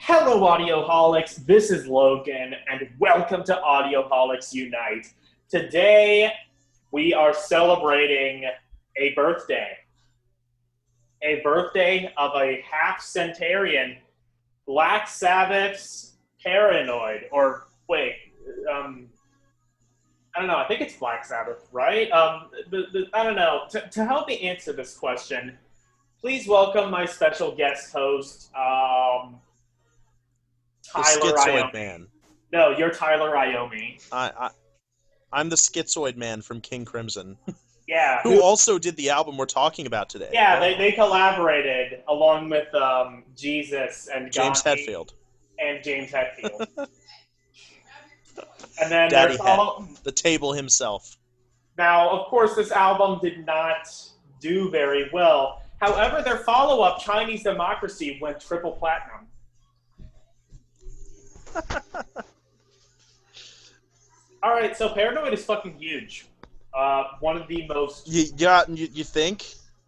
Hello, Audioholics. This is Logan, and welcome to Audioholics Unite. Today, we are celebrating a birthday. A birthday of a half-centurion, Black Sabbath's Parinoid. Or, wait, I don't know. I think it's Black Sabbath, right? I don't know. To help me answer this question, please welcome my special guest host, The Tyler schizoid Iommi. man. No, you're Tyler Iommi. I'm the schizoid man from King Crimson, Yeah, who also did the album we're talking about today. yeah, they collaborated along with Jesus and James Gandhi Hetfield. and James Hetfield. And then Daddy there's Het. all The table himself. now, of course, this album did not do very well. However, their follow-up, Chinese Democracy, went triple platinum. All right, so Paranoid is fucking huge. One of the most. You think?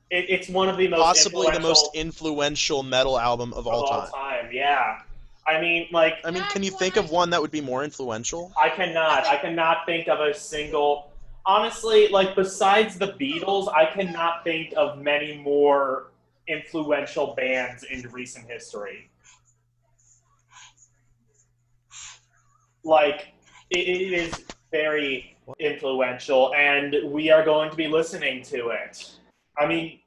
It's one of the most Possibly the most influential influential metal album of all time. Yeah. I mean, like. I mean, can you think of one that would be more influential? I cannot think of a single. Honestly, like, besides the Beatles, I cannot think of many more influential bands in recent history. Like, it is very influential, and we are going to be listening to it. I mean,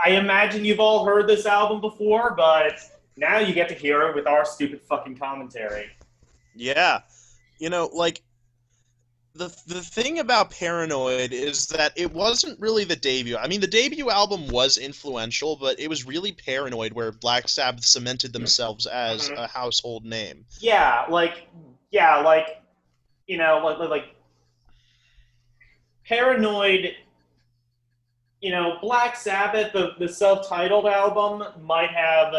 I imagine you've all heard this album before, but now you get to hear it with our stupid fucking commentary. Yeah. You know, like, the thing about Paranoid is that it wasn't really the debut. I mean, the debut album was influential, but it was really Paranoid where Black Sabbath cemented themselves as a household name. Yeah, like, you know, like Paranoid, you know, Black Sabbath, the self-titled album might have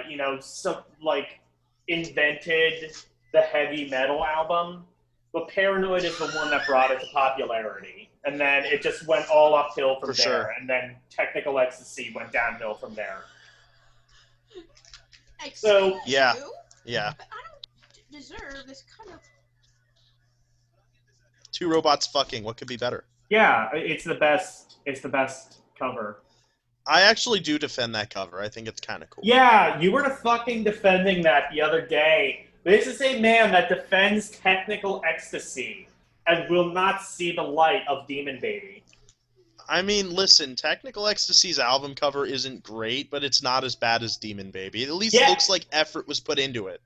you know, some, like, invented the heavy metal album, but Paranoid is the one that brought it to popularity. And then it just went all uphill from there. Sure. And then Technical Ecstasy went downhill from there. So Yeah. But I don't deserve this kind of. Two robots fucking. What could be better? Yeah, it's the best. It's the best cover. I actually do defend that cover. I think it's kind of cool. Yeah, you were fucking defending that the other day. This is a man that defends Technical Ecstasy and will not see the light of Demon Baby. I mean, listen, Technical Ecstasy's album cover isn't great, but it's not as bad as Demon Baby. It at least looks like effort was put into it.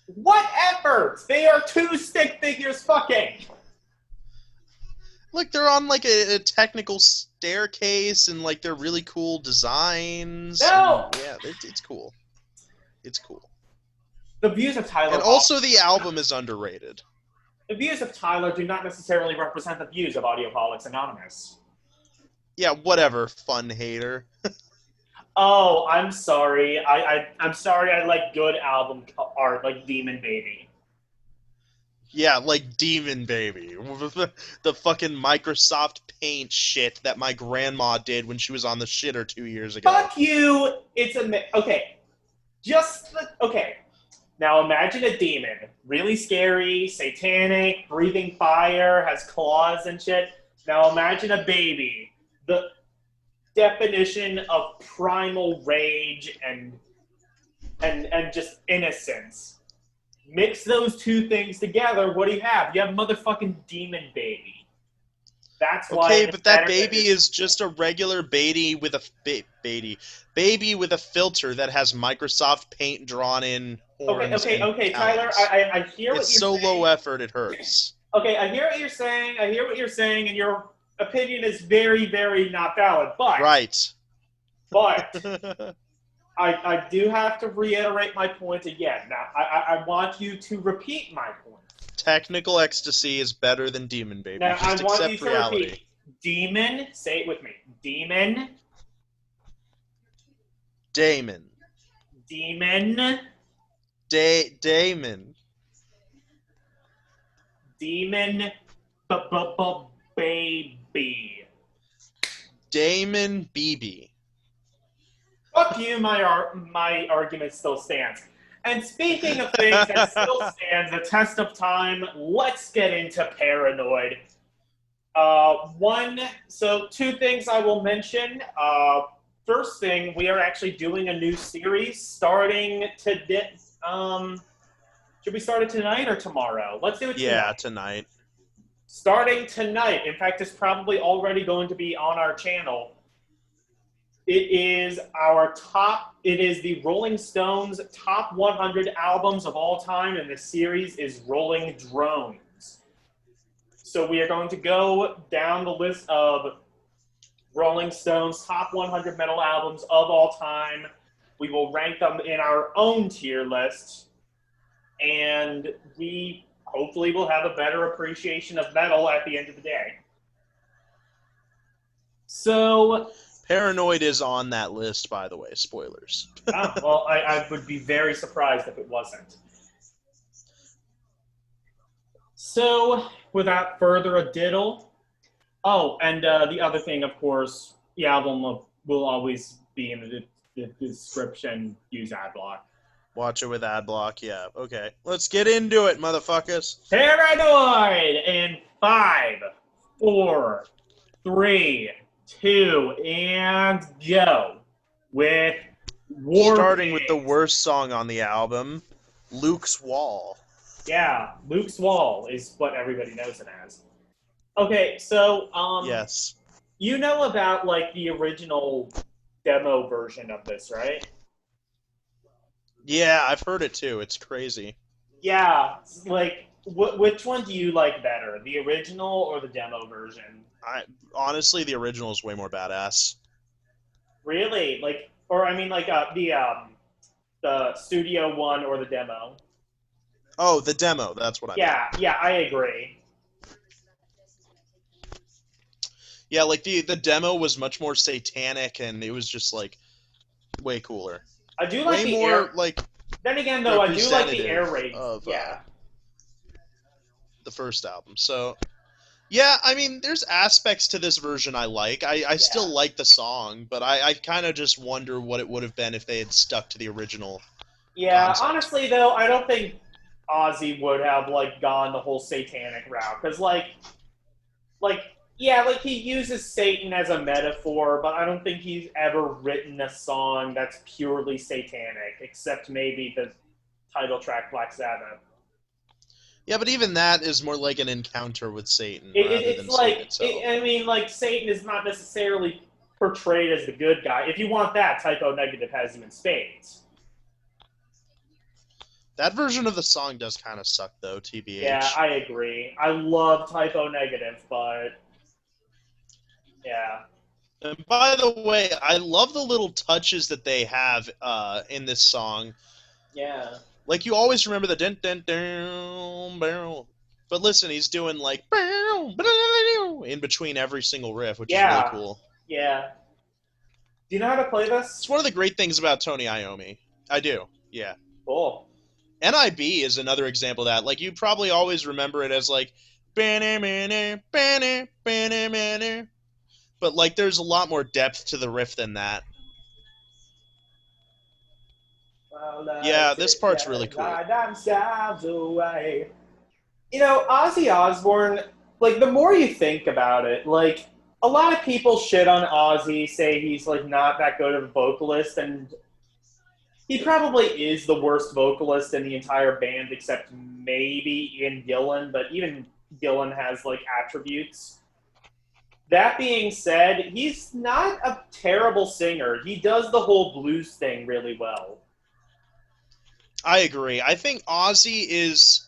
What effort? They are two stick figures fucking. Look, they're on, like, a technical staircase, and, like, they're really cool designs. No! Yeah, it's cool. It's cool. The views of Tyler... And also the album is underrated. The views of Tyler do not necessarily represent the views of Audioholics Anonymous. Yeah, whatever, fun hater. Oh, I'm sorry. I'm sorry I like good album art, like Demon Baby. Yeah, like Demon Baby. The fucking Microsoft Paint shit that my grandma did when she was on the shitter 2 years ago. Fuck you! It's a... Okay. Okay. Now imagine a demon. Really scary, satanic, breathing fire, has claws and shit. Now imagine a baby. The definition of primal rage and just innocence. Mix those two things together, what do you have? You have motherfucking Demon Baby. That's why. Okay, but that baby is just a regular baby with a baby with a filter that has Microsoft Paint drawn in horns. Okay, Tyler. I hear what you're saying. It's so low effort, it hurts. Okay, I hear what you're saying. And your opinion is very, very not valid. But right. But I do have to reiterate my point again. Now, I want you to repeat my point. Technical Ecstasy is better than Demon Baby. Now, Just I want accept you to reality. repeat. Demon, say it with me. Demon. Damon. Demon. Damon. Demon. Baby. Damon Beebe. Fuck you, my argument still stands. And speaking of things that still stand the test of time, let's get into Paranoid. Two things I will mention. First thing, we are actually doing a new series starting today. Should we start it tonight or tomorrow? Let's do it tonight. Yeah, tonight. Starting tonight. In fact, it's probably already going to be on our channel. It is the Rolling Stones top 100 albums of all time, and the series is Rolling Drones. So we are going to go down the list of Rolling Stones top 100 metal albums of all time. We will rank them in our own tier list, and we hopefully will have a better appreciation of metal at the end of the day. So, Paranoid is on that list, by the way. Spoilers. well, I would be very surprised if it wasn't. So, without further ado, and the other thing, of course, the album will always be in the description. Use ad block. Watch it with ad block, yeah. Okay, let's get into it, motherfuckers. Paranoid in 5, 4, 3, 2, and go. With War Starting Pigs. with the worst song on the album, Luke's Wall. Yeah, Luke's Wall is what everybody knows it as. Okay, so Yes. you know about like the original demo version of this, right? Yeah, I've heard it too. It's crazy. Yeah, like which one do you like better, the original or the demo version? Honestly, the original is way more badass. Really? Like, or I mean, like the studio one or the demo? Oh, the demo. That's what I meant. Yeah, I agree. Yeah, like the demo was much more satanic, and it was just like way cooler. I do like Way the more air. like Then again, though, I do like the air representative raid. of Yeah. the first album. So yeah, I mean, there's aspects to this version I like. I still like the song, but I kind of just wonder what it would have been if they had stuck to the original. Yeah, concept. honestly, though, I don't think Ozzy would have like gone the whole satanic route because, he uses Satan as a metaphor, but I don't think he's ever written a song that's purely satanic, except maybe the title track Black Sabbath. Yeah, but even that is more like an encounter with Satan rather It's than like, Satan itself. Satan is not necessarily portrayed as the good guy. If you want that, Typo Negative has him in spades. That version of the song does kind of suck, though, TBH. Yeah, I agree. I love Typo Negative, but yeah. And by the way, I love the little touches that they have in this song. Yeah. Like, you always remember the dun dun dun barrel. But listen, he's doing like in between every single riff, which is really cool. Yeah. Do you know how to play this? It's one of the great things about Tony Iommi. I do, yeah. Cool. NIB is another example of that. Like, you probably always remember it as like but like there's a lot more depth to the riff than that. Yeah, this part's really cool. You know, Ozzy Osbourne, like, the more you think about it, like, a lot of people shit on Ozzy, say he's, like, not that good of a vocalist, and he probably is the worst vocalist in the entire band, except maybe Ian Gillan, but even Gillan has, like, attributes. That being said, he's not a terrible singer. He does the whole blues thing really well. I agree. I think Ozzy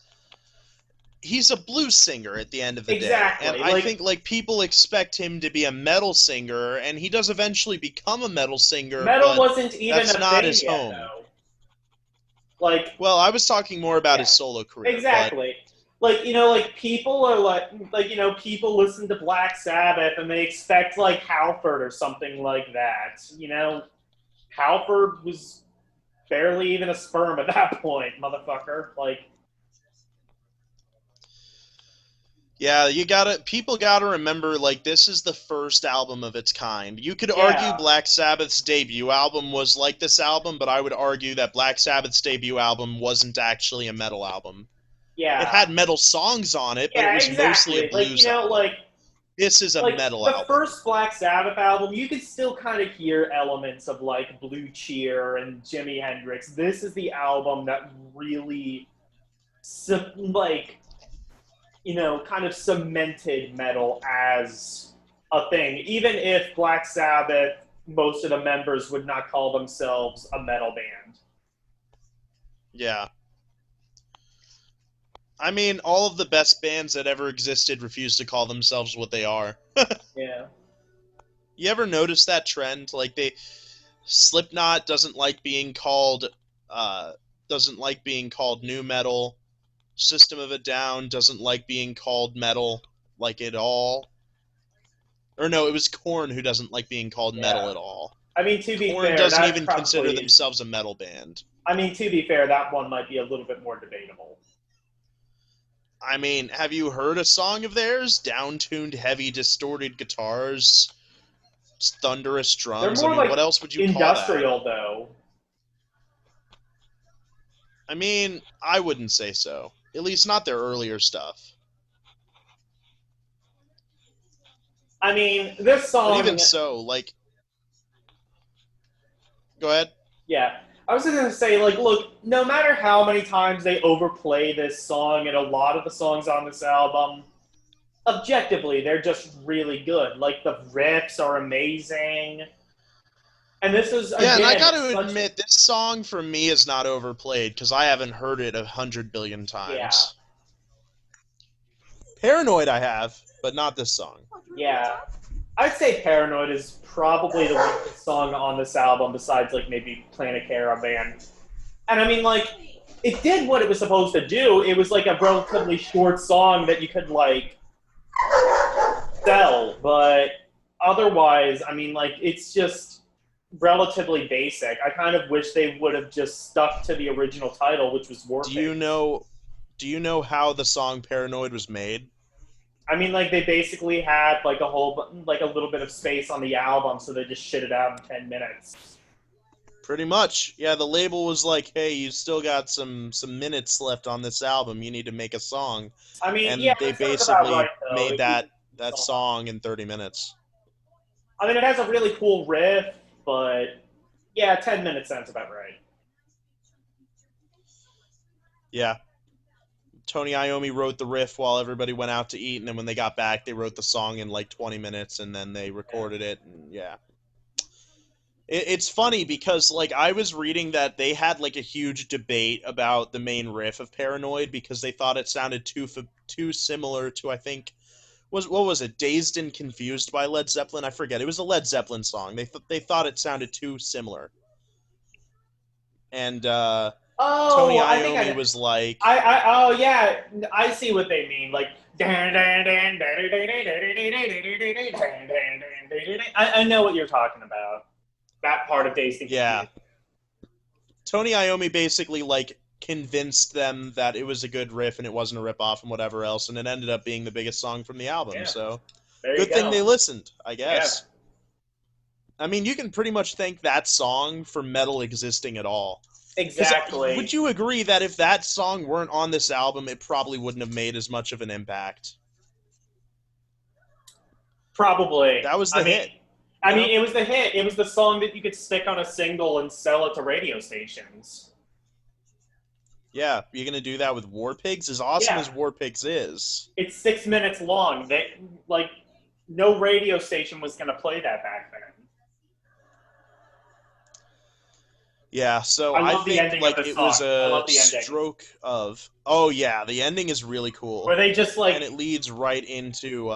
he's a blues singer at the end of the day. And I think like people expect him to be a metal singer, and he does eventually become a metal singer. Metal wasn't even that's a not thing his yet, home. though. Like, well, I was talking more about his solo career. Exactly. Like, you know, like people are like, you know, people listen to Black Sabbath and they expect like Halford or something like that. You know, Halford was barely even a sperm at that point, motherfucker. Like, Yeah, people gotta remember, like, this is the first album of its kind. You could argue Yeah, Black Sabbath's debut album was like this album, but I would argue that Black Sabbath's debut album wasn't actually a metal album. It yeah, had metal songs on it, but it yeah, was mostly a exactly. Like, blues album. This is a metal the album. first Black Sabbath album, you could still kind of hear elements of like Blue Cheer and Jimi Hendrix. This is the album that really, like, kind of cemented metal as a thing. Even if Black Sabbath, most of the members would not call themselves a metal band. Yeah. I mean, all of the best bands that ever existed refuse to call themselves what they are. Yeah. You ever notice that trend? Like, Slipknot doesn't like being called new metal. System of a Down doesn't like being called metal, like, at all. Or no, it was Korn who doesn't like being called metal Yeah. at all. I mean, to be Korn fair, doesn't that's even consider probably. themselves a metal band. I mean, to be fair, that one might be a little bit more debatable. I mean, have you heard a song of theirs? Down-tuned, heavy, distorted guitars, thunderous They're drums. I more mean, like what else would you call that? industrial, though. I mean, I wouldn't say so. At least not their earlier stuff. I mean, this But song. even so, like... Go ahead. Yeah. I was just going to say, like, look, no matter how many times they overplay this song and a lot of the songs on this album, objectively, they're just really good. Like, the riffs are amazing. And this is, Yeah, and I again, gotta admit, this song for me is not overplayed, because I haven't heard it 100 billion Yeah. times. Paranoid I have, but not this song. Yeah. I'd say Paranoid is probably the weakest song on this album, besides, like, maybe Planet Caravan. And I mean, like, it did what it was supposed to do. It was, like, a relatively short song that you could, like, sell. But otherwise, I mean, like, it's just relatively basic. I kind of wish they would have just stuck to the original title, which was War Pigs. Do you know how the song Paranoid was made? I mean, like, they basically had, like, a little bit of space on the album, so they just shit it out in 10 minutes. Pretty much. Yeah, the label was like, hey, you still got some minutes left on this album. You need to make a song. I mean, And yeah, they that sounds basically about right, though. made that song in 30 minutes. I mean, it has a really cool riff, but yeah, 10 minutes sounds about right. Yeah. Tony Iommi wrote the riff while everybody went out to eat, and then when they got back, they wrote the song in like 20 minutes, and then they recorded it, and yeah. It's funny because, like, I was reading that they had, like, a huge debate about the main riff of Paranoid because they thought it sounded too similar to, I think, what was it, Dazed and Confused by Led Zeppelin? I forget. It was a Led Zeppelin song. They thought it sounded too similar. And, Tony Iommi was like... Oh, yeah, I see what they mean. Like, I know what you're talking about. That part of Dazed and Confused. Yeah. Tony Iommi basically, like, convinced them that it was a good riff and it wasn't a ripoff and whatever else, and it ended up being the biggest song from the album, Yeah. so... Good thing they listened, I guess. Yeah. I mean, you can pretty much thank that song for metal existing at all. Exactly. Would you agree that if that song weren't on this album, it probably wouldn't have made as much of an impact? Probably. That was the hit. I mean, it was the hit. It was the song that you could stick on a single and sell it to radio stations. Yeah, you're going to do that with War Pigs? As awesome Yeah. as War Pigs is. It's 6 minutes long. No radio station was going to play that back then. Yeah, so I I love the think, ending like, of the it was song. I a love the ending. stroke of... Oh, yeah, the ending is really cool. Where they just, like... And it leads right into...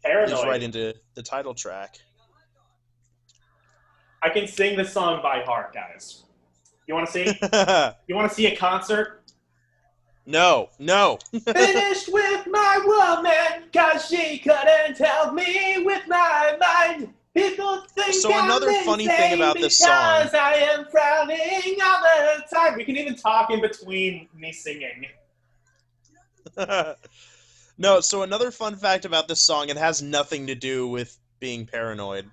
Paranoid. right into the title track. I can sing this song by heart, guys. You want to see? You want to see a concert? No. Finished with my woman, cause she couldn't help me with my mind. People think So another funny thing about this song... because I am frowning all the time. We can even talk in between me singing. No, so another fun fact about this song, it has nothing to do with being paranoid.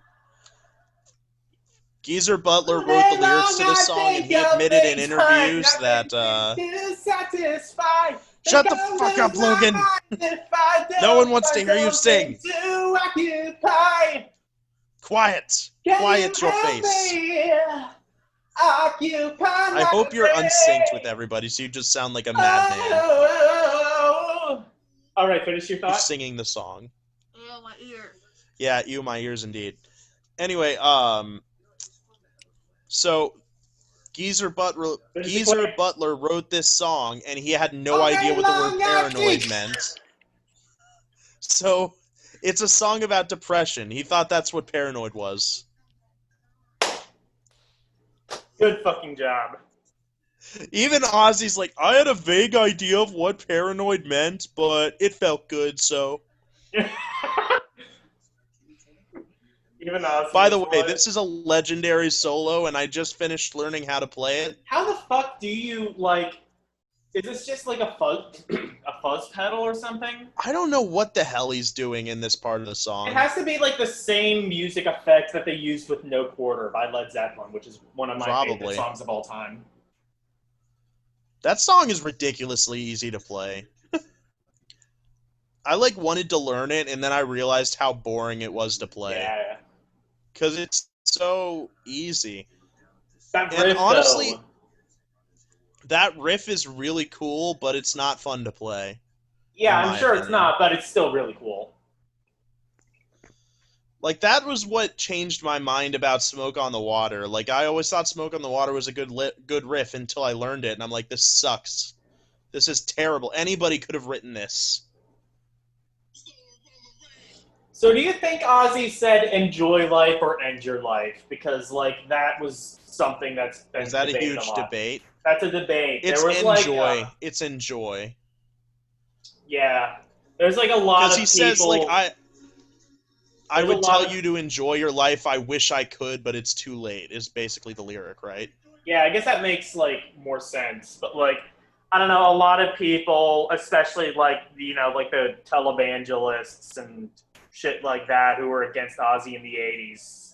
Geezer Butler All wrote the day lyrics long to this I song, and think he of admitted in things, but interviews that, nothing to satisfy. Shut Think the I'll fuck lose up, my Logan! mind if I No one don't wants to find hear you something sing! to occupy. Quiet! Can you Quiet your help face! me occupy I my hope you're unsynced with brain? everybody, so you just sound like a madman. Oh. All right, finish your You're thought. singing the song. Oh, my ear. Yeah, you, my ears, indeed. Anyway, so Geezer Butler, Finish it Geezer quick. Butler wrote this song, and he had no All idea day what the word long I paranoid think. meant. So, it's a song about depression. He thought that's what paranoid was. Good fucking job. Even Ozzy's like, I had a vague idea of what paranoid meant, but it felt good, so. Even Ozzy By is the way, what? this is a legendary solo, and I just finished learning how to play it. How the fuck do you like? Is this just like a fuzz, a fuzz pedal or something? I don't know what the hell he's doing in this part of the It song. has to be like the same music effects that they used with No Quarter by Led Zeppelin, which is one of my favorite Probably. songs of all time. That song is ridiculously easy to play. I wanted to learn it, and then I realized how boring it was to play. Yeah. Because it's so easy. That And riff, honestly, though. that riff is really cool, but it's not fun to play. Yeah, in I'm my sure it's opinion. not, but it's still really cool. That was what changed my mind about Smoke on the Water. I always thought Smoke on the Water was a good riff until I learned it, and I'm like, this sucks. This is terrible. Anybody could have written this. So, do you think Ozzy said "enjoy life" or "end your life"? Because that was something that's been Is that a debated a huge lot. debate? That's a debate. It's There was enjoy. It's enjoy. yeah, there's a lot Because he of says, people. I There's a would lot tell of you to enjoy your life. I wish I could, but it's too late, is basically the lyric, right? yeah, I guess that makes more sense. But I don't know, a lot of people, especially the televangelists and shit like that, who were against Ozzy in the '80s,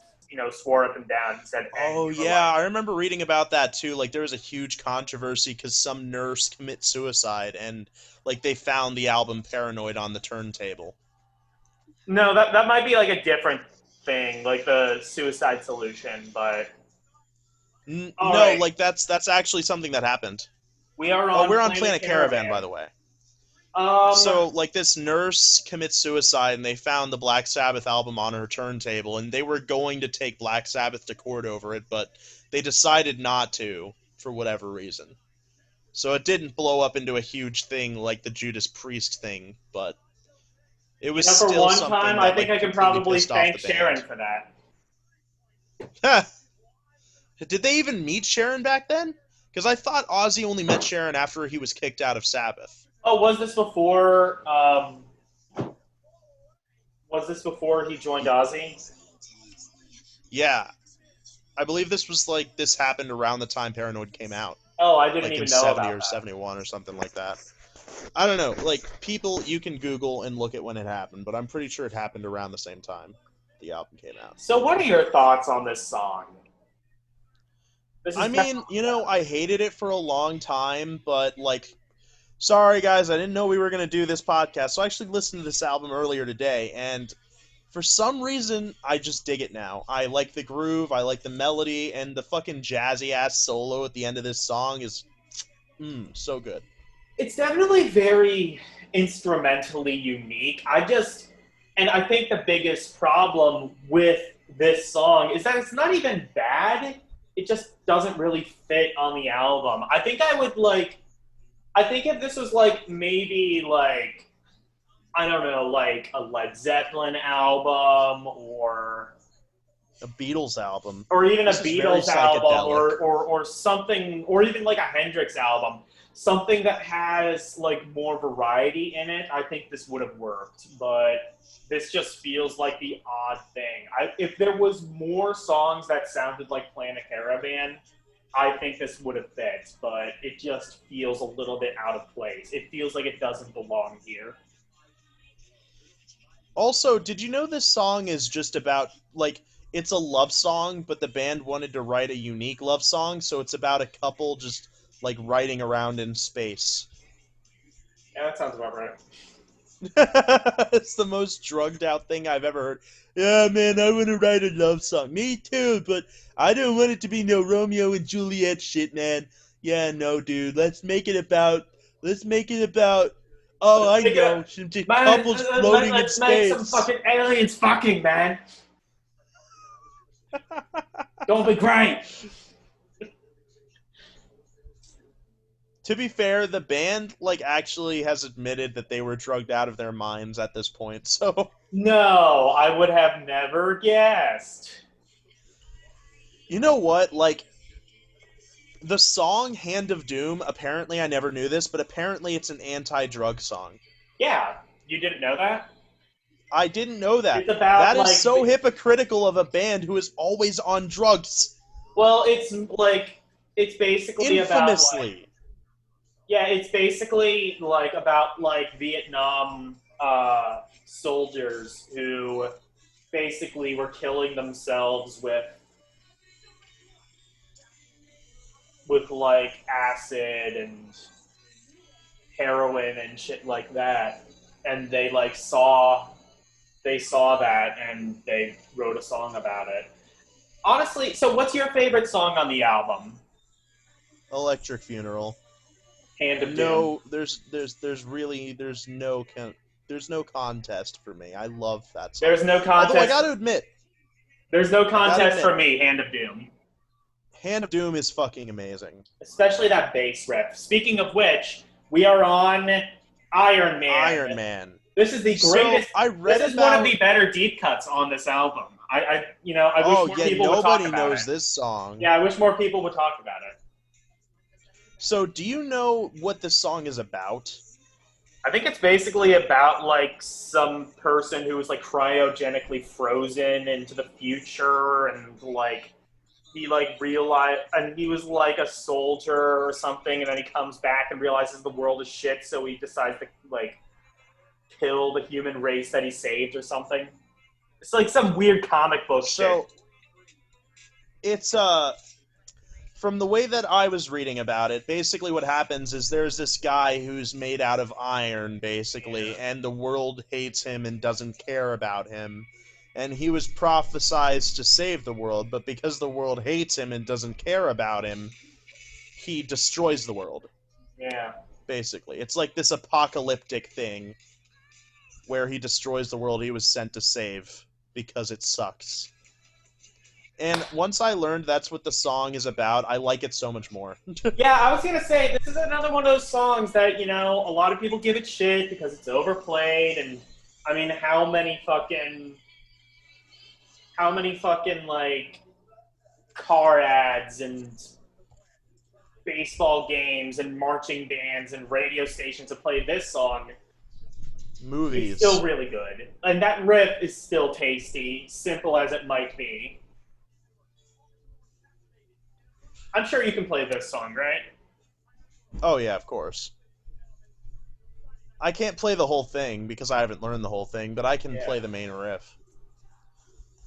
swore up and down and said, "End Oh, your yeah, life." I remember reading about that, too. There was a huge controversy because some nurse commit suicide, and, they found the album Paranoid on the turntable. No, that might be a different thing, like the suicide solution. But all No, right, that's actually something that happened. we are Oh, on we're on Planet Planet Caravan, by Caravan. the way. Um, So, this nurse commits suicide, and they found the Black Sabbath album on her turntable, and they were going to take Black Sabbath to court over it, but they decided not to, for whatever reason. So it didn't blow up into a huge thing like the Judas Priest thing, but it was for still one time, something I that, think I can completely probably pissed off thank the Sharon band. for that. Did they even meet Sharon back then? Because I thought Ozzy only met Sharon after he was kicked out of Sabbath. Oh, was this before? Was this before he joined Ozzy? Yeah. I believe this was this happened around the time Paranoid came out. Oh, I didn't In even know 70 about or that. 71 or something like that. I don't know. People, you can Google and look at when it happened, but I'm pretty sure it happened around the same time the album came out. So, what are your thoughts on this song? I mean, I hated it for a long time, but, sorry guys, I didn't know we were going to do this podcast, so I actually listened to this album earlier today, and for some reason, I just dig it now. I like the groove, I like the melody, and the fucking jazzy-ass solo at the end of this song is, so good. It's definitely very instrumentally unique. And I think the biggest problem with this song is that it's not even bad. It just doesn't really fit on the album. I think if this was maybe I don't know, a Led Zeppelin album A Beatles album. or even a This is very Beatles album psychedelic. or something, or even a Hendrix album, something that has more variety in it, I think this would have worked. But this just feels like the odd thing. If there was more songs that sounded like Planet Caravan, I think this would have fit, but it just feels a little bit out of place. It feels like it doesn't belong here. Also, did you know this song is just about, like, it's a love song, but the band wanted to write a unique love song, so it's about a couple just, like, riding around in space. Yeah, that sounds about right. It's the most drugged out thing I've ever heard. Yeah, man, I want to write a love song. Me too, but I don't want it to be no Romeo and Juliet shit, man. Yeah, no, dude. Let's make it about, oh, I know, some just Man, couples floating in let's make some space. fucking aliens fucking, man. Don't be great. To be fair, the band, like, actually has admitted that they were drugged out of their minds at this point, so... No, I would have never guessed. You know what? Like, the song Hand of Doom, apparently, I never knew this, but apparently it's an anti-drug song. Yeah, you didn't know that? I didn't know that. It's about, That is like, so hypocritical of a band who is always on drugs. well, it's like, it's basically about, like, Infamously. yeah, it's basically, like, about, like, Vietnam soldiers who basically were killing themselves with like acid and heroin and shit like that, and they saw that and they wrote a song about it. Honestly, so what's your favorite song on the album? Electric Funeral. Hand of Doom. No, there's no contest for me. I love that song. There's no contest. Although I gotta admit, there's no contest for me. Hand of Doom. Hand of Doom is fucking amazing. Especially that bass riff. Speaking of which, we are on Iron Man. Iron Man. This is the greatest. So, this is one of the better deep cuts on this album. I wish more people would talk about it. Nobody knows this song. Yeah, I wish more people would talk about it. So, do you know what this song is about? I think it's basically about, like, some person who was, like, cryogenically frozen into the future, and, like, he, like, realized, and he was, like, a soldier or something, and then he comes back and realizes the world is shit, so he decides to, like, kill the human race that he saved or something. It's, like, some weird comic book shit. So, it's, from the way that I was reading about it, basically what happens is there's this guy who's made out of iron, basically, and the world hates him and doesn't care about him. And he was prophesized to save the world, but because the world hates him and doesn't care about him, he destroys the world. Yeah. Basically. It's like this apocalyptic thing where he destroys the world he was sent to save because it sucks. And once I learned that's what the song is about, I like it so much more. Yeah, I was going to say, this is another one of those songs that, a lot of people give it shit because it's overplayed, and, I mean, how many fucking, like, car ads and baseball games and marching bands and radio stations have played this song. Movies. It's still really good. And that riff is still tasty, simple as it might be. I'm sure you can play this song, right? Oh, yeah, of course. I can't play the whole thing because I haven't learned the whole thing, but I can play the main riff.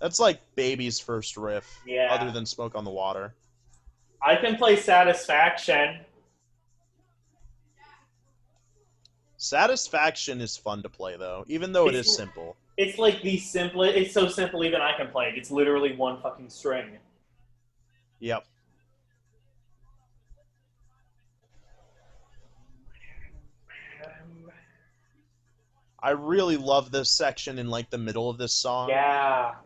That's like Baby's first riff, other than Smoke on the Water. I can play Satisfaction. Satisfaction is fun to play, though, even though it is simple. It's like the simplest. It's so simple even I can play it. It's literally one fucking string. Yep. I really love this section in, like, the middle of this song. Yeah.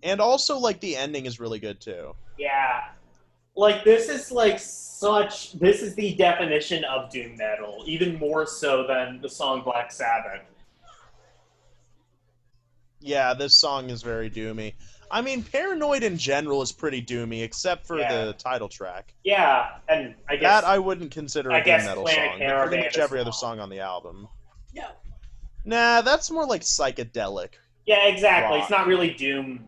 And also, like, the ending is really good, too. Yeah. Like, this is, like, this is the definition of doom metal, even more so than the song Black Sabbath. Yeah, this song is very doomy. I mean, Parinoid in general is pretty doomy, except for the title track. Yeah, and I guess... That I wouldn't consider a doom metal song, but pretty much every other song on the album. No. Nah, that's more like psychedelic. Yeah, exactly. rock. It's not really doom.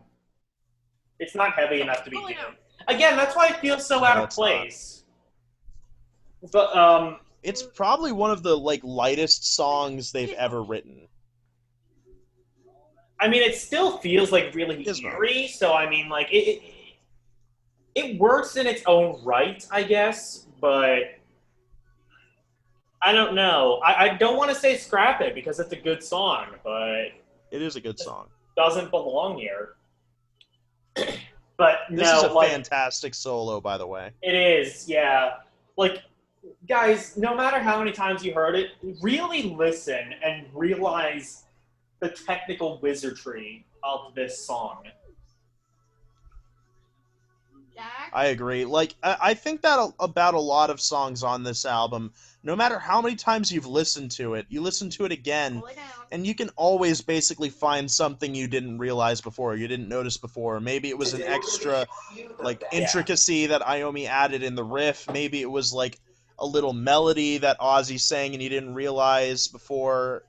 It's not heavy enough to be doom. Again, that's why it feels so out of place. But, It's probably one of the, like, lightest songs they've ever written. I mean, it still feels like really Gizmo. eerie. So I mean, like it works in its own right, I guess. But I don't know. I don't want to say scrap it because it's a good song, but It is a good song. doesn't belong here. But This no, is a like fantastic solo, by the way. it is, yeah. Like, guys, no matter how many times you heard it, really listen and realize the technical wizardry of this song. Jack? I agree. Like, I think that about a lot of songs on this album. No matter how many times you've listened to it, you listen to it again, Pull it down. and you can always basically find something you didn't realize before, you didn't notice before. Maybe it was an extra, like, intricacy that Iommi added in the riff. Maybe it was, like, a little melody that Ozzy sang and you didn't realize before.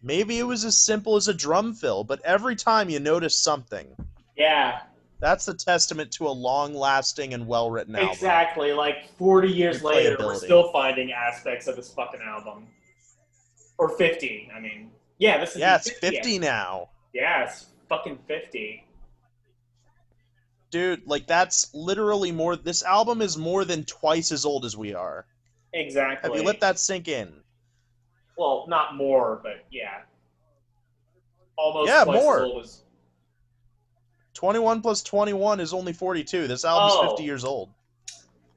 Maybe it was as simple as a drum fill, but every time you notice something. Yeah, That's a testament to a long-lasting and well-written album. exactly. Like 40 years later, we're Replayability. still finding aspects of this fucking album. Or 50, I mean. Yeah, this is Yeah, the it's 50 now. Yeah, it's fucking 50. Dude, like, that's literally more... This album is more than twice as old as we are. Exactly. Have you let that sink in? Well, not more, but yeah. Almost Yeah, twice more. as old as... 21 plus 21 is only 42. This album's 50 years old.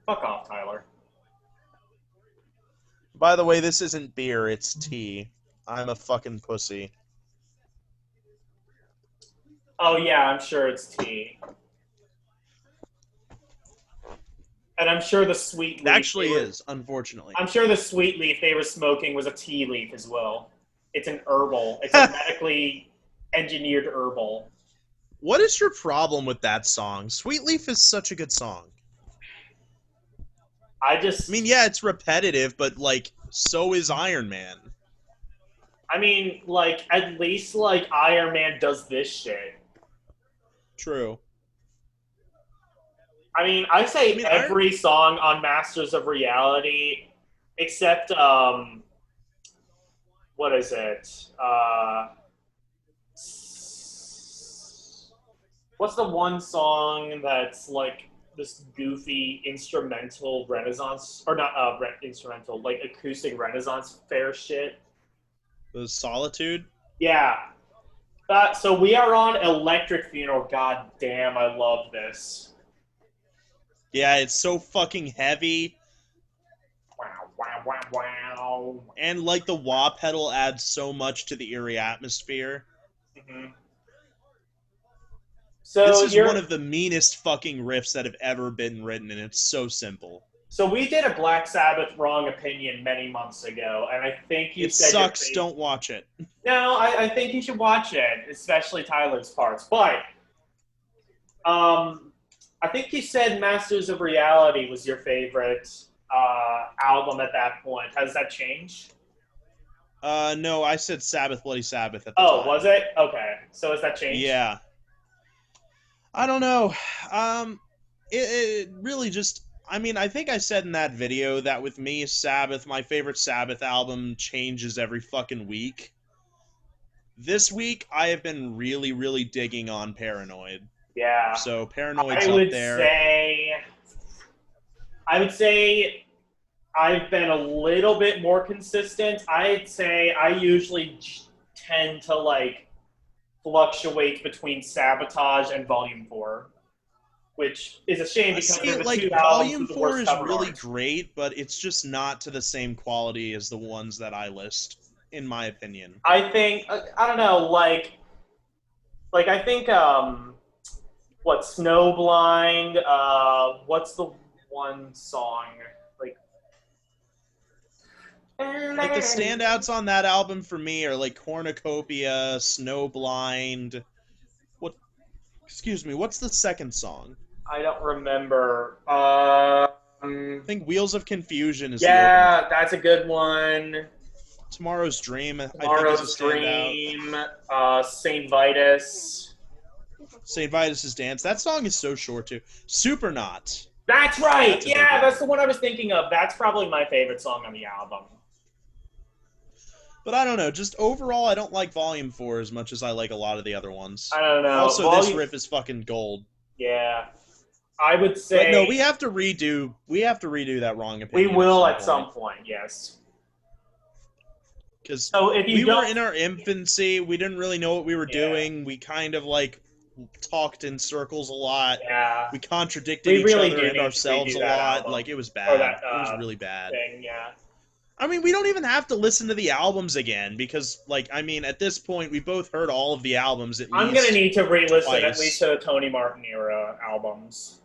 Fuck off, Tyler. By the way, this isn't beer, it's tea. I'm a fucking pussy. Oh yeah, I'm sure it's tea. And I'm sure the sweet leaf... It actually is, unfortunately. I'm sure the sweet leaf they were smoking was a tea leaf as well. It's an herbal. It's a medically engineered herbal. What is your problem with that song? Sweet Leaf is such a good song. I mean, yeah, it's repetitive, but, like, so is Iron Man. I mean, like, at least, like, Iron Man does this shit. True. I mean, I say every song on Masters of Reality, except, what is it? What's the one song that's, like, this goofy instrumental Renaissance, or not instrumental, like acoustic Renaissance fair shit? The Solitude? Yeah. So we are on Electric Funeral. God damn, I love this. Yeah, it's so fucking heavy. Wow, wow, wow, wow. And, like, the wah pedal adds so much to the eerie atmosphere. Mm-hmm. So this is one of the meanest fucking riffs that have ever been written, and it's so simple. So we did a Black Sabbath wrong opinion many months ago, and I think you said... It sucks, don't watch it. No, I think you should watch it, especially Tyler's parts. But, I think you said Masters of Reality was your favorite album at that point. Has that changed? No, I said Sabbath, Bloody Sabbath at the time. Oh, was it? Okay. So has that changed? Yeah. I don't know. It really just... I mean, I think I said in that video that with me, Sabbath, my favorite Sabbath album changes every fucking week. This week, I have been really, really digging on Parinoid. Yeah. So Paranoid's up there. I would say I've been a little bit more consistent. I'd say I usually tend to, like, fluctuate between Sabotage and Volume 4, which is a shame because they're the two Volume albums with the 4 worst is cover really art. great, but it's just not to the same quality as the ones that I list, in my opinion. I think, I don't know, like I think, what, Snowblind, what's the one song, like the standouts on that album for me are like Cornucopia, Snowblind. Excuse me, what's the second song? I don't remember. I think Wheels of Confusion is yeah, that's a good one. Tomorrow's Dream, I think is a standout. St. Vitus. St. Vitus' Dance. That song is so short too. Supernaut. That's right. That's the one I was thinking of. That's probably my favorite song on the album. But I don't know. Just overall, I don't like Volume 4 as much as I like a lot of the other ones. I don't know. Also, this riff is fucking gold. Yeah. I would say... But no, we have to redo that Wrong Opinion. We will at some point, yes. Because so we were in our infancy, we didn't really know what we were doing. We kind of, like, talked in circles a lot. Yeah. We contradicted each other and ourselves a lot. Album. Like, it was bad. That, it was really bad. Thing, yeah. I mean, we don't even have to listen to the albums again, because, like, I mean, at this point, we both heard all of the albums at least I'm going to need to re-listen twice. at least to the Tony Martin era albums.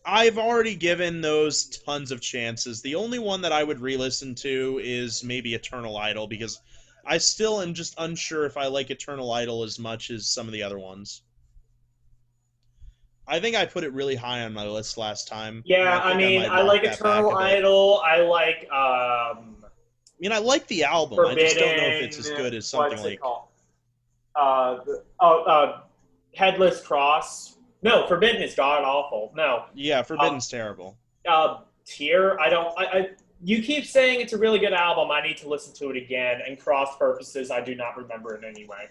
I've already given those tons of chances. The only one that I would re-listen to is maybe Eternal Idol, because I still am just unsure if I like Eternal Idol as much as some of the other ones. I think I put it really high on my list last time. Yeah, I mean, I like Eternal Idol. I like, I mean, I like the album. Forbidden, I just don't know if it's as good as something like... Headless Cross. No, Forbidden is god-awful. No. Yeah, Forbidden's terrible. Tear, you keep saying it's a really good album. I need to listen to it again. And Cross Purposes, I do not remember in any way.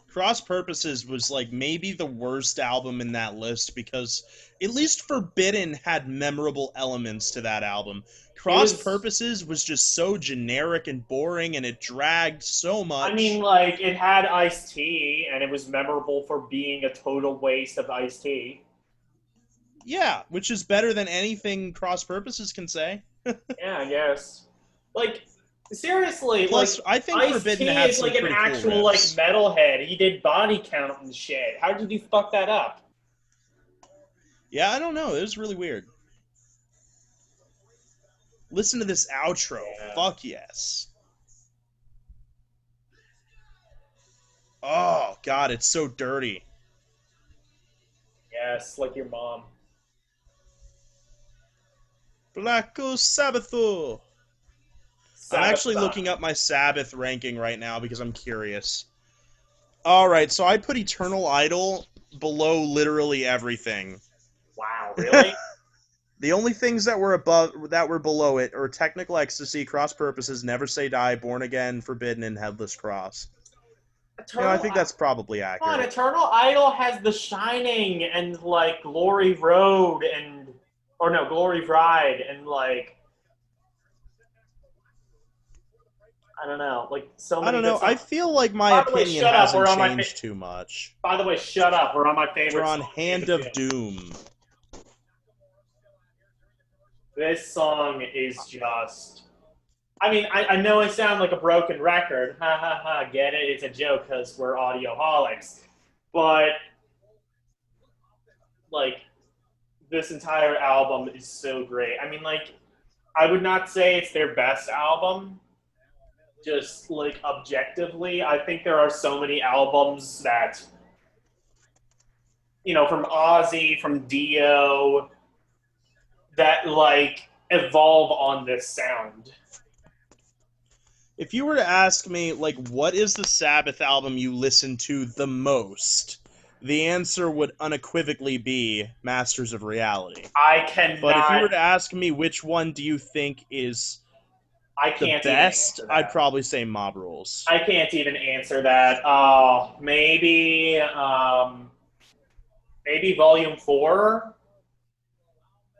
Cross Purposes was, like, maybe the worst album in that list, because at least Forbidden had memorable elements to that album. Cross Purposes was just so generic and boring, and it dragged so much. I mean, like, it had Ice-T, and it was memorable for being a total waste of Ice-T. Yeah, which is better than anything Cross Purposes can say. Yeah, I guess. Like... Seriously, plus, like, I think Forbidden Ice-T had is some like an actual, cool like, metalhead. He did body count and shit. How did you fuck that up? Yeah, I don't know. It was really weird. Listen to this outro. Yeah. Fuck yes. Oh, God, it's so dirty. Yes, like your mom. Black Sabbatho. I'm actually looking up my Sabbath ranking right now because I'm curious. Alright, so I put Eternal Idol below literally everything. Wow, really? The only things that were below it are Technical Ecstasy, Cross Purposes, Never Say Die, Born Again, Forbidden, and Headless Cross. I think that's probably accurate. Come on, Eternal Idol has The Shining and, like, Glory Road and... Or no, Glory Ride and, like... I don't know, like, so many... I don't know, I feel like my opinion hasn't changed too much. By the way, shut up, we're on my favorite We're on Hand of Doom. This song is just... I mean, I know I sound like a broken record. Ha ha ha, get it? It's a joke because we're audioholics. But, like, this entire album is so great. I mean, like, I would not say it's their best album. Just, like, objectively. I think there are so many albums that, you know, from Ozzy, from Dio, that, like, evolve on this sound. If you were to ask me, like, what is the Sabbath album you listen to the most, the answer would unequivocally be Masters of Reality. I cannot... But if you were to ask me which one do you think is the best, I'd probably say Mob Rules. I can't even answer that. Maybe Volume 4,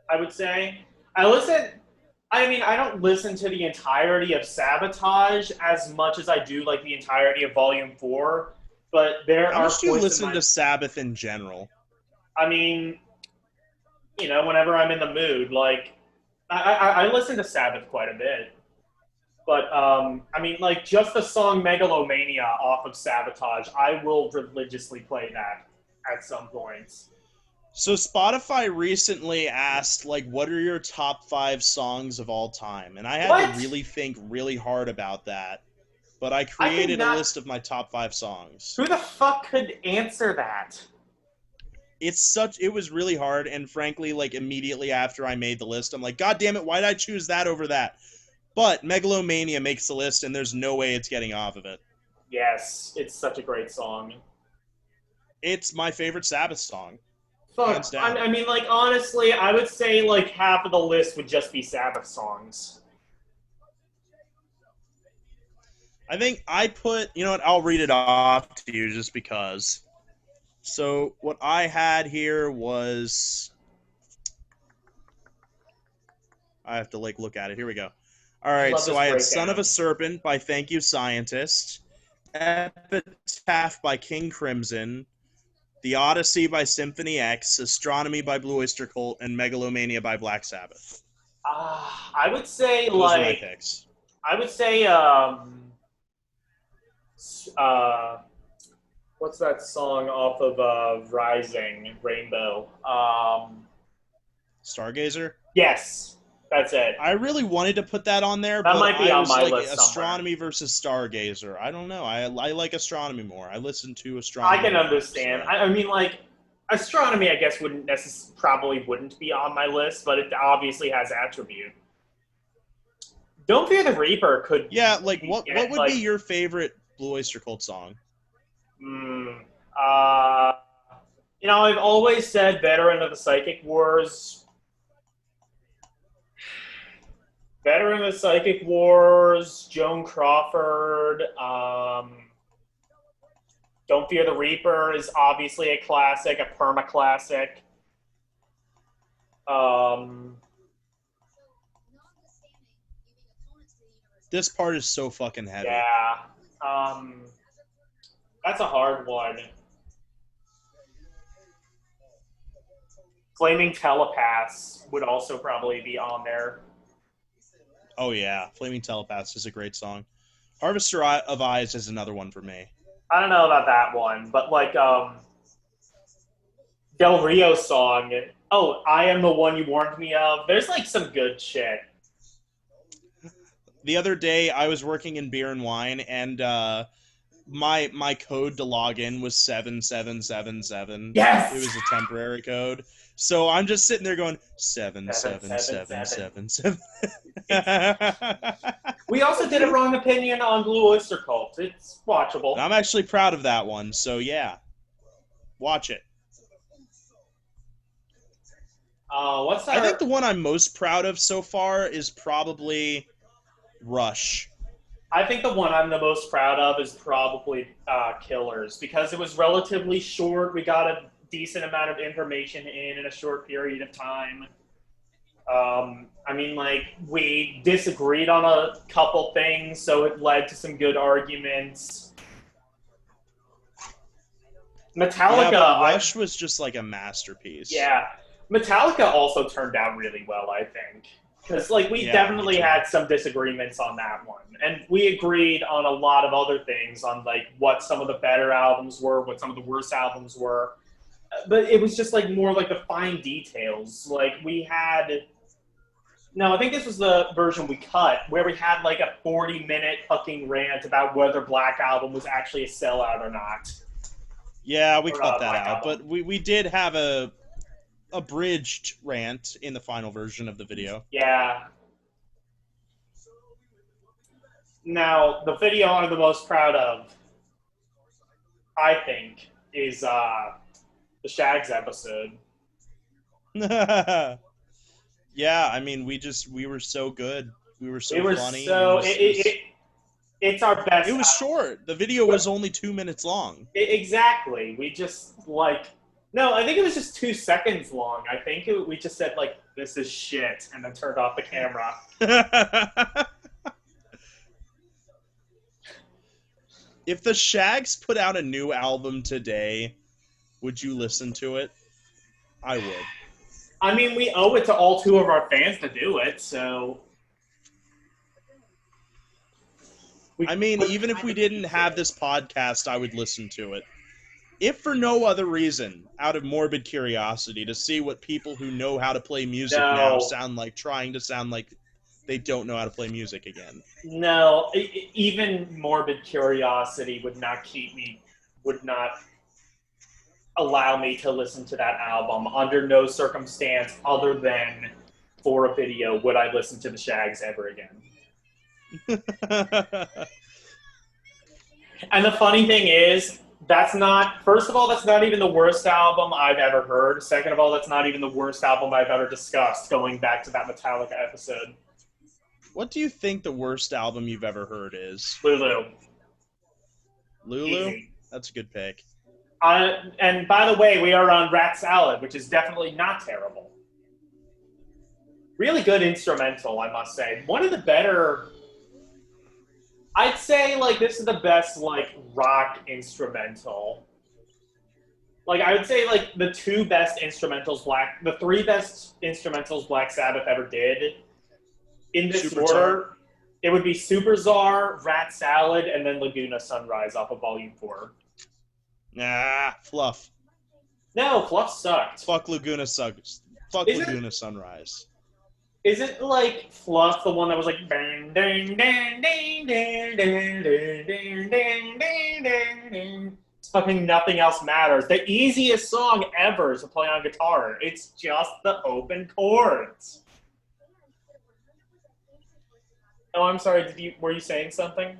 I would say. I mean, I don't listen to the entirety of Sabotage as much as I do, like, the entirety of Volume 4, but there are... How much do you listen to Sabbath in general? I mean, you know, whenever I'm in the mood, like, I listen to Sabbath quite a bit. But, I mean, like, just the song Megalomania off of Sabotage, I will religiously play that at some points. So Spotify recently asked, like, what are your top 5 songs of all time? And I had to really think really hard about that. But I created a list of my top 5 songs. Who the fuck could answer that? It was really hard, and frankly, like, immediately after I made the list, I'm like, God damn it, why did I choose that over that? But Megalomania makes the list, and there's no way it's getting off of it. Yes, it's such a great song. It's my favorite Sabbath song. Fuck, I mean, like, honestly, I would say, like, half of the list would just be Sabbath songs. I think I put, you know what, I'll read it off to you just because. So what I had here was, I have to like look at it. Here we go. All right, Love so this I had Son of breakdown. a Serpent by Thank You Scientist, Epitaph by King Crimson, The Odyssey by Symphony X, Astronomy by Blue Oyster Cult, and Megalomania by Black Sabbath. I would say Those are my like picks. I would say uh, what's that song off of Rising Rainbow? Stargazer? Yes, that's it. I really wanted to put that on there, That but might be I on was my like list somewhere. Astronomy versus Stargazer. I don't know. I like Astronomy more. I listen to I Astronomy can more, understand. so. I mean, like astronomy, I guess probably wouldn't be on my list, but it obviously has attribute. Don't Fear the Reaper could Yeah, like what get, would be your favorite Blue Oyster Cult song? Mm, uh, I've always said Veteran of the Psychic Wars. Veteran of the Psychic Wars, Joan Crawford. Don't Fear the Reaper is obviously a classic, a perma classic. This part is so fucking heavy. Yeah. That's a hard one. Flaming Telepaths would also probably be on there. Oh yeah, Flaming Telepaths is a great song. Harvester of Eyes is another one for me. I don't know about that one, but like Del Rio song. Oh, I Am the One You Warned Me Of. There's like some good shit. The other day, I was working in beer and wine, and my code to log in was 7777. Yes. It was a temporary code. So I'm just sitting there going 7777. 7777. We also did a wrong opinion on Blue Oyster Cult. It's watchable. I'm actually proud of that one. So yeah, watch it. What's that? I think the one I'm most proud of so far is probably Rush. I think the one I'm the most proud of is probably Killers, because it was relatively short. We got a decent amount of information in a short period of time. I mean, like, we disagreed on a couple things, so it led to some good arguments. Metallica. Yeah, but Rush was just like a masterpiece. Yeah. Metallica also turned out really well, I think. Because, like, we definitely had some disagreements on that one. And we agreed on a lot of other things, on, like, what some of the better albums were, what some of the worst albums were. But it was just, like, more like the fine details. Like, we had... No, I think this was the version we cut, where we had, like, a 40-minute fucking rant about whether Black Album was actually a sellout or not. Yeah, we cut that out. But we did have a abridged rant in the final version of the video. Yeah. Now, the video I'm the most proud of, I think, is the Shags episode. Yeah, I mean, we were so good. We were so funny. It's our best. It was short. The video was only 2 minutes long. Exactly. We just, like... No, I think it was just 2 seconds long. I think we just said, like, this is shit, and then turned off the camera. If the Shags put out a new album today, would you listen to it? I would. I mean, we owe it to all 2 of our fans to do it, so... Even if we didn't have this podcast, I would listen to it. If for no other reason, out of morbid curiosity, to see what people who know how to play music now sound like, trying to sound like they don't know how to play music again. No, even morbid curiosity would not allow me to listen to that album. Under no circumstance other than for a video would I listen to the Shags ever again. And the funny thing is, first of all, that's not even the worst album I've ever heard. Second of all, that's not even the worst album I've ever discussed, going back to that Metallica episode. What do you think the worst album you've ever heard is? Lulu. Lulu? Easy. That's a good pick. And by the way, we are on Rat Salad, which is definitely not terrible. Really good instrumental, I must say. One of the better... I'd say, like, this is the best, like, rock instrumental. Like, I would say, like, the three best instrumentals Black Sabbath ever did, in this Super order, Czar. it would be Super Czar, Rat Salad, and then Laguna Sunrise off of Volume 4. Nah, Fluff. No, Fluff sucked. Fuck Laguna Sucks. Fuck Laguna Sunrise. Isn't, like, Fluff the one that was like... Bang, dang, dang, dang, dang, dang, dang, dang, dang, dang, dang, dang. It's fucking Nothing Else Matters. The easiest song ever to play on guitar. It's just the open chords. Oh, I'm sorry. Were you saying something?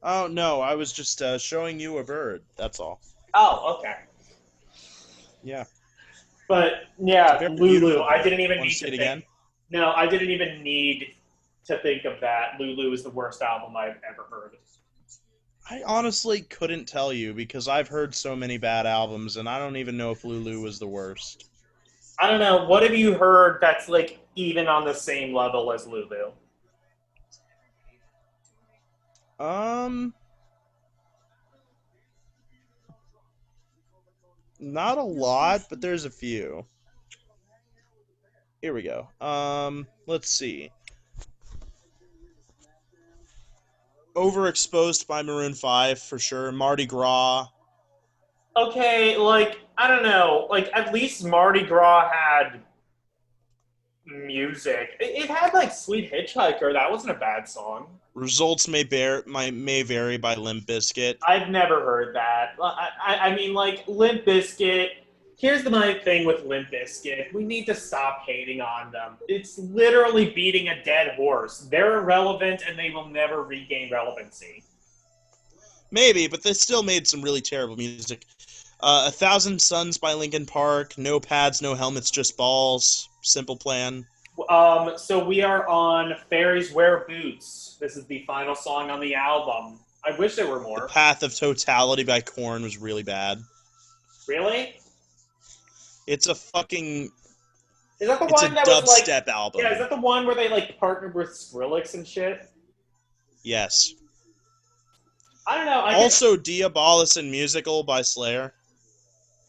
Oh, no, I was just showing you a bird. That's all. Oh, okay. Yeah. But, yeah, Very Lulu, beautiful I bird. didn't even Wanna need see to it think. again? No, I didn't even need to think of that. Lulu is the worst album I've ever heard. I honestly couldn't tell you because I've heard so many bad albums, and I don't even know if Lulu was the worst. I don't know. What have you heard that's, like, even on the same level as Lulu? Not a lot, but there's a few. Here we go. Let's see. Overexposed by Maroon 5, for sure. Mardi Gras. Okay, like, I don't know. Like, at least Mardi Gras had music. It had, like, Sweet Hitchhiker. That wasn't a bad song. Results may vary by Limp Bizkit. I've never heard that. I mean, like, Limp Bizkit. Here's my thing with Limp Bizkit. We need to stop hating on them. It's literally beating a dead horse. They're irrelevant, and they will never regain relevancy. Maybe, but they still made some really terrible music. 1,000 Suns by Linkin Park. No pads, no helmets, just balls. Simple Plan. So we are on Fairies Wear Boots. This is the final song on the album. I wish there were more. The Path of Totality by Korn was really bad. Really? It's a fucking... Is that the It's a one that was like... dubstep album. Yeah, is that the one where they like partnered with Skrillex and shit? Yes. I don't know. Also, Diabolus and Musical by Slayer.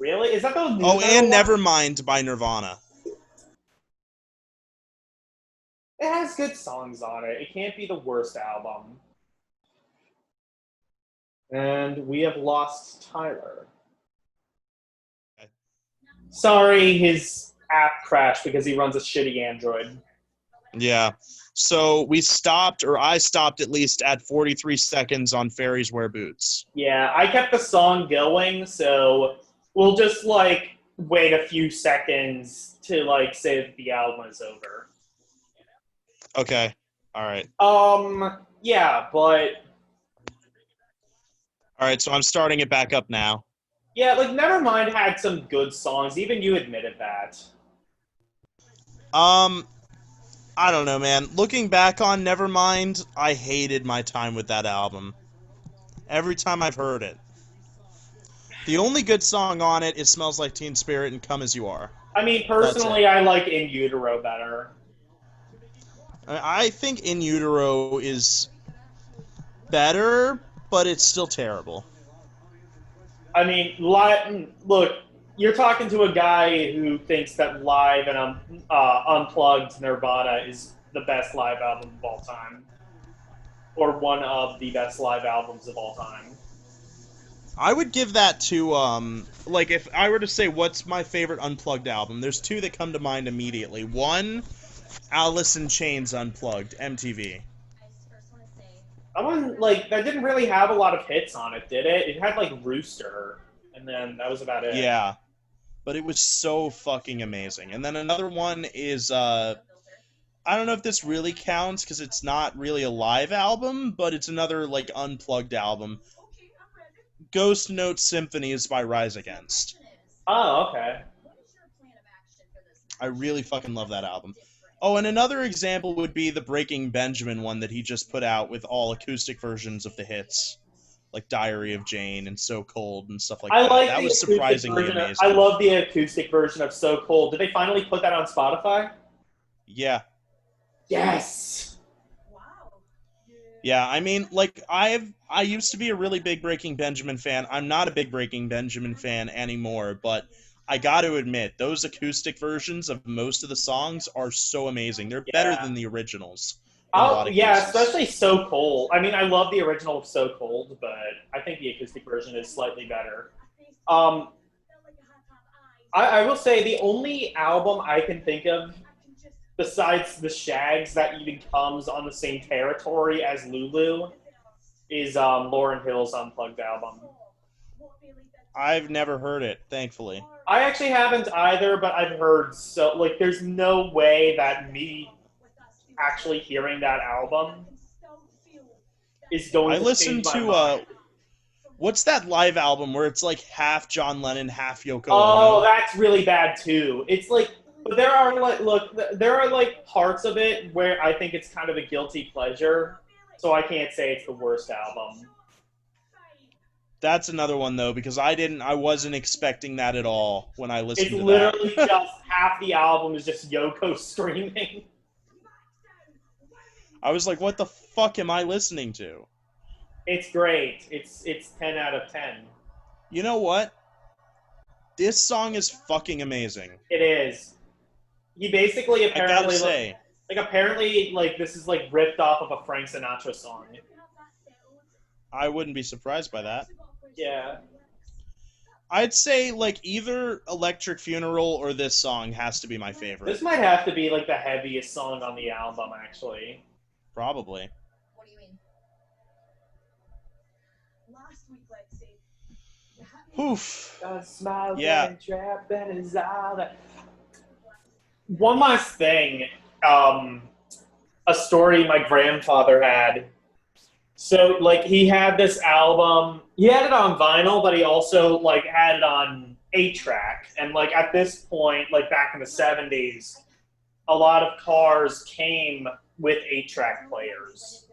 Really? Is that the new Oh, and one? Nevermind by Nirvana. It has good songs on it. It can't be the worst album. And we have lost Tyler. Okay. Sorry, his app crashed because he runs a shitty Android. Yeah. So I stopped at least at 43 seconds on Fairies Wear Boots. Yeah, I kept the song going, so we'll just, like, wait a few seconds to, like, say that the album is over. Okay. All right. Yeah, but... All right, so I'm starting it back up now. Yeah, like, Nevermind had some good songs. Even you admitted that. I don't know, man. Looking back on Nevermind, I hated my time with that album. Every time I've heard it. The only good song on it is Smells Like Teen Spirit and Come As You Are. I mean, personally, I like In Utero better. I think In Utero is better, but it's still terrible. I mean, look, you're talking to a guy who thinks that Live and Unplugged Nirvana is the best live album of all time. Or one of the best live albums of all time. I would give that to, like, if I were to say what's my favorite Unplugged album, there's two that come to mind immediately. One, Alice in Chains Unplugged, MTV. That one, like, that didn't really have a lot of hits on it, did it? It had, like, Rooster, and then that was about it. Yeah, but it was so fucking amazing. And then another one is, I don't know if this really counts, because it's not really a live album, but it's another, like, Unplugged album. Ghost Note Symphonies by Rise Against. Oh, okay. I really fucking love that album. Oh, and another example would be the Breaking Benjamin one that he just put out with all acoustic versions of the hits, like Diary of Jane and So Cold and stuff like I that. like That the was acoustic surprisingly version. I amazing. love the acoustic version of So Cold. Did they finally put that on Spotify? Yeah. Yes. Wow. Yeah, I mean, like, I used to be a really big Breaking Benjamin fan. I'm not a big Breaking Benjamin fan anymore, but I got to admit, those acoustic versions of most of the songs are so amazing. They're better Yeah. than the originals in a lot of Yeah, cases. especially So Cold. I mean, I love the original of So Cold, but I think the acoustic version is slightly better. Um, I will say the only album I can think of besides the Shags that even comes on the same territory as Lulu is Lauryn Hill's Unplugged album. I've never heard it, thankfully. I actually haven't either, but I've heard so like there's no way that me actually hearing that album is going I to change listened my to mind. what's that live album where it's like half John Lennon, half Yoko Oh, Ono? that's really bad too. It's like, but there are like, look, there are like parts of it where I think it's kind of a guilty pleasure. So I can't say it's the worst album. That's another one though, because I wasn't expecting that at all when I It's listened to literally that. just half the album is just Yoko screaming. I was like, what the fuck am I listening to? It's great. It's 10 out of 10. You know what? This song is fucking amazing. It is. He basically I gotta apparently say. like this is like ripped off of a Frank Sinatra song. I wouldn't be surprised by that. Yeah. I'd say like either Electric Funeral or this song has to be my favorite. This might have to be like the heaviest song on the album, actually. Probably. What do you mean? Last week, let's say. Oof. Smile Yeah. trapping is all that. One last thing, a story my grandfather had. So, like, he had this album. He had it on vinyl, but he also like had it on 8-track. And like at this point, like back in the 70s, a lot of cars came with 8-track players.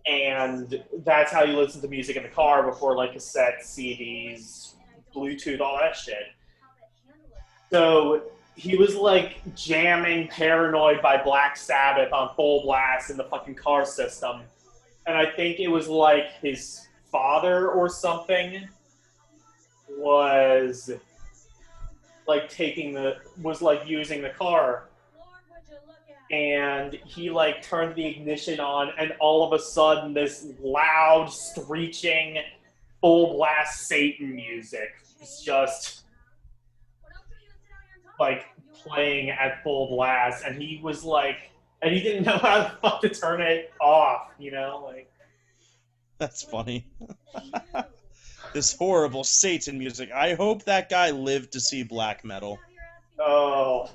And that's how you listen to music in the car before like cassettes, CDs, Bluetooth, all that shit. So he was like jamming Paranoid by Black Sabbath on full blast in the fucking car system. And I think it was like his father or something was like using the car. And he like turned the ignition on, and all of a sudden this loud, screeching, full blast Satan music is just like playing at full blast, and he was like, and he didn't know how the fuck to turn it off, you know, like. That's funny. This horrible Satan music. I hope that guy lived to see black metal. Oh.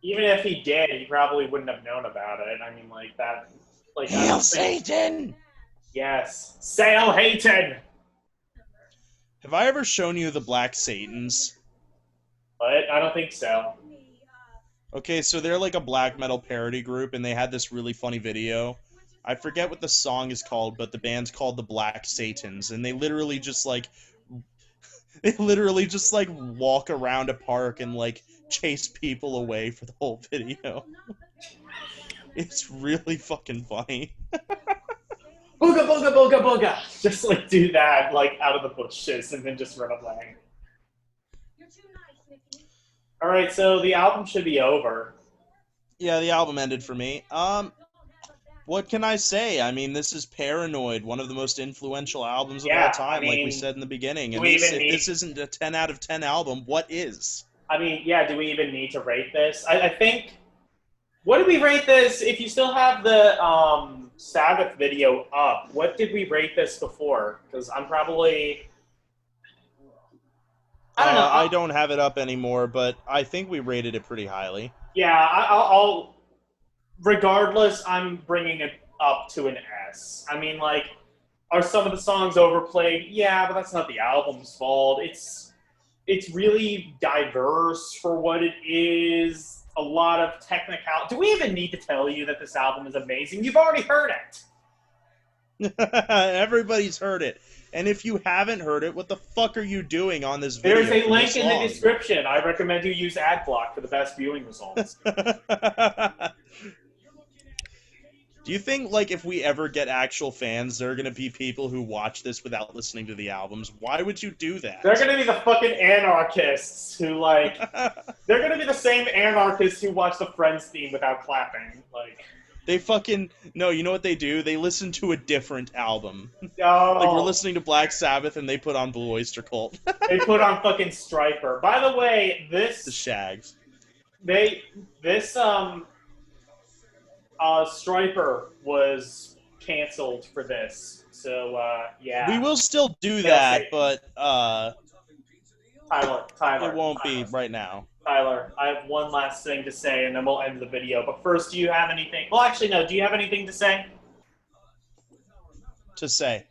Even if he did, he probably wouldn't have known about it. I mean, like that. Like Hail Satan! Yes, Sail Hayton. Have I ever shown you the Black Satans? But I don't think so. Okay, so they're like a black metal parody group, and they had this really funny video. I forget what the song is called, but the band's called the Black Satans, and they literally just like walk around a park and like chase people away for the whole video. It's really fucking funny. Booga booga booga booga. Just like do that like out of the bushes and then just run away. All right, so the album should be over. Yeah, the album ended for me. What can I say? I mean, this is Paranoid, one of the most influential albums of all time, like we said in the beginning. And if this isn't a 10 out of 10 album, what is? I mean, yeah, do we even need to rate this? I think, what did we rate this? If you still have the Sabbath video up, what did we rate this before? Because I'm probably... I don't know. I don't have it up anymore, but I think we rated it pretty highly. Yeah, I'll regardless, I'm bringing it up to an S. I mean, like, are some of the songs overplayed? Yeah, but that's not the album's fault. it's really diverse for what it is. A lot of technical. Do we even need to tell you that this album is amazing? You've already heard it. Everybody's heard it. And if you haven't heard it, what the fuck are you doing on this video? There's a for link this in the long? description. I recommend you use AdBlock for the best viewing results. Do you think, like, if we ever get actual fans, there are going to be people who watch this without listening to the albums? Why would you do that? They're going to be the fucking anarchists who, like... They're going to be the same anarchists who watch the Friends theme without clapping. Like... They fucking... No, you know what they do? They listen to a different album. Oh. Like, we're listening to Black Sabbath, and they put on Blue Oyster Cult. They put on fucking Striper. By the way, this... The Shags. Striper was canceled for this, so yeah. We will still do They'll that, say- but Tyler. it won't be right now. Tyler, I have one last thing to say, and then we'll end the video. But first, do you have anything? Well, actually, no. Do you have anything to say? To say.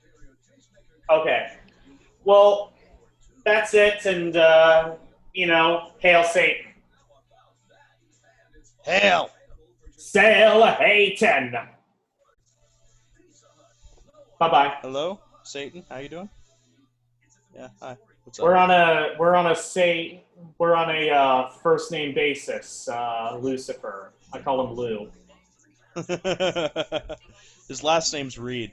Okay. Well, that's it, and hail Satan. Hail! Sail Hayton. Bye-bye. Hello, Satan. How you doing? Yeah. Hi. What's up? We're on a first name basis. Lucifer. I call him Lou. His last name's Reed.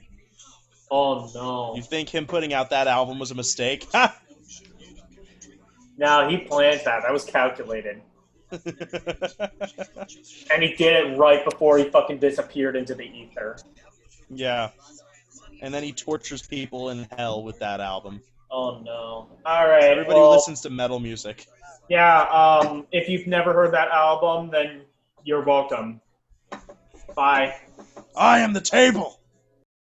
Oh no. You think him putting out that album was a mistake? No, he planned that. That was calculated. And he did it right before he fucking disappeared into the ether. Yeah. And then he tortures people in hell with that album. Oh no. Alright. Everybody who listens to metal music. Yeah, if you've never heard that album, then you're welcome. Bye. I am the table!